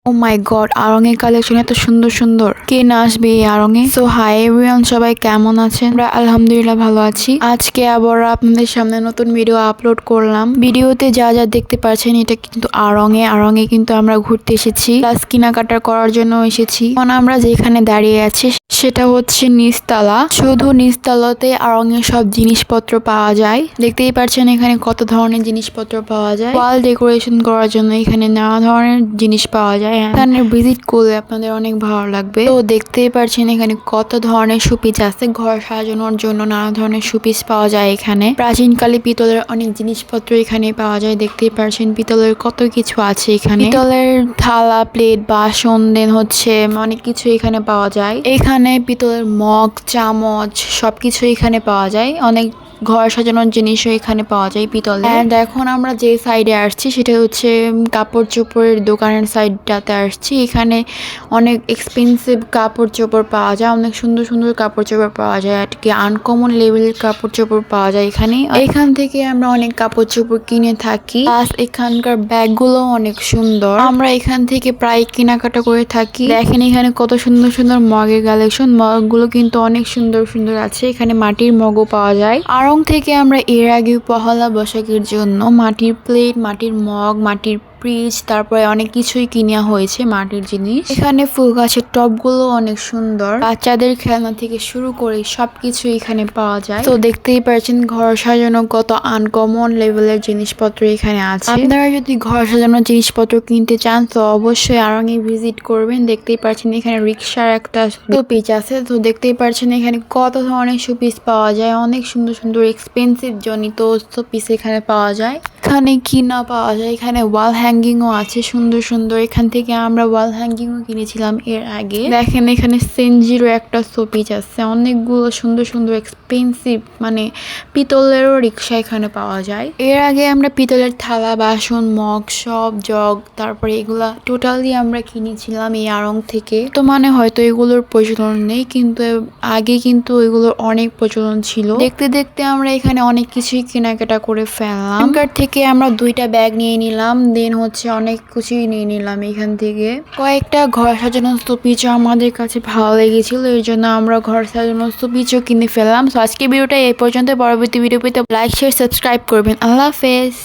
ও মাই god, আড়ং এর collection এত সুন্দর সুন্দর, কে না আসবে এই আড়ং এ। সো হাই এভরিওয়ান, সবাই কেমন আছেন? আমরা আলহামদুলিল্লাহ ভালো আছি। আজকে আবার আপনাদের সামনে নতুন ভিডিও আপলোড করলাম। ভিডিওতে যা যা দেখতে পাচ্ছেন এটা কিন্তু আড়ং এ কিন্তু আমরা ঘুরতে এসেছি, প্লাস কেনাকাটা করার জন্য এসেছি। এখন আমরা যেখানে দাঁড়িয়ে আছি সেটা হচ্ছে নিচতলা। শুধু নিচতলাতে আড়ং এর সব জিনিসপত্র পাওয়া যায়। দেখতেই পাচ্ছেন এখানে কত ধরনের জিনিসপত্র পাওয়া যায়। ওয়াল ডেকোরেশন করার জন্য এখানে নানা ধরনের জিনিস পাওয়া যায়। এখানে ভিজিট করলে আপনাদের অনেক ভালো লাগবে। তো দেখতেই পাচ্ছেন এখানে কত ধরনের শোপিস আছে। ঘর সাজানোর জন্য নানা ধরনের শোপিস পাওয়া যায় এখানে। প্রাচীনকালে পিতলের অনেক জিনিসপত্র এখানে পাওয়া যায়। দেখতেই পাচ্ছেন পিতলের কত কিছু আছে এখানে। পিতলের থালা, প্লেট, বাসন, দেন হচ্ছে অনেক কিছু এখানে পাওয়া যায়। এখানে পিতলের মগ, চামচ সবকিছু এখানে পাওয়া যায়। অনেক ঘর সাজানোর জিনিসও এখানে পাওয়া যায় পিতলের। এন্ড এখন আমরা যে সাইডে আসছি সেটা হচ্ছে কাপড় চোপড়ের দোকানের সাইডটাতে আসছি। এখানে অনেক এক্সপেন্সিভ কাপড় চোপড় পাওয়া যায়, অনেক সুন্দর সুন্দর কাপড় চোপড় পাওয়া যায়, আর কি আনকমন লেভেলের কাপড় চোপড় পাওয়া যায় এখানে। এখান থেকে আমরা অনেক কাপড় চোপড় কিনে থাকি। প্লাস এখানকার ব্যাগগুলো অনেক সুন্দর। আমরা এখান থেকে প্রায় কেনাকাটা করে থাকি। দেখেন এখানে কত সুন্দর সুন্দর মগের কালেকশন। মগগুলো কিন্তু অনেক সুন্দর সুন্দর আছে। এখানে মাটির মগও পাওয়া যায়। আড়ং থেকে আমরা এর আগে পহেলা বৈশাখের জন্য মাটির প্লেট, মাটির মগ, মাটির ফ্রিজ, তারপরে অনেক কিছুই কিনা হয়েছে মাটির জিনিস। এখানে ফুল গাছের টবগুলো অনেক সুন্দর। বাচ্চাদের খেলনা থেকে শুরু করে সবকিছু এখানে পাওয়া যায়। তো দেখতেই পাচ্ছেন ঘর সাজানো কত আনকমন লেভেলের জিনিসপত্র এখানে আছে। আপনারা যদি ঘর সাজানোর জিনিসপত্র কিনতে চান তো অবশ্যই আড়ং এ ভিজিট করবেন। দেখতেই পাচ্ছেন এখানে রিক্সার একটা শোপিস আছে। তো দেখতেই পাচ্ছেন এখানে কত ধরনের শোপিস পাওয়া যায়। অনেক সুন্দর সুন্দর এক্সপেন্সিভ জনিত শোপিস এখানে পাওয়া যায়। এখানে কি না পাওয়া যায়, এখানে ওয়াল হ্যাঙ্গিংও আছে সুন্দর সুন্দর। এখান থেকে আমরা ওয়াল হ্যাঙ্গিংও কিনেছিলাম এর আগে। দেখেন এখানে সেনজিরও একটা শোপিস আছে। অনেকগুলো সুন্দর সুন্দর এক্সপেন্সিভ মানে পিতলেরও রিক্সা এখানে পাওয়া যায়। এর আগে আমরা পিতলের থালা, বাসন, মগ, সব জগ, তারপরে এগুলা টোটালি আমরা কিনেছিলাম এই আড়ং থেকে। তো মানে হয়তো এগুলোর প্রচলন নেই, কিন্তু আগে কিন্তু এগুলোর অনেক প্রচলন ছিল। দেখতে দেখতে আমরা এখানে অনেক কিছুই কেনাকাটা করে ফেললাম। থেকে আমরা 2টা ব্যাগ নিয়ে নিলাম, দেন হচ্ছে অনেক কিছুই নিয়ে নিলাম এখান থেকে। কয়েকটা ঘর সাজানোর শোপিসও আমাদের কাছে ভালো লেগেছিল, এর জন্য আমরা ঘর সাজানোর শোপিসও কিনে ফেললাম। তো আজকে ভিডিওটা এই পর্যন্ত। পরবর্তী ভিডিও পেতে লাইক, শেয়ার, সাবস্ক্রাইব করবেন। আল্লাহ হাফেজ।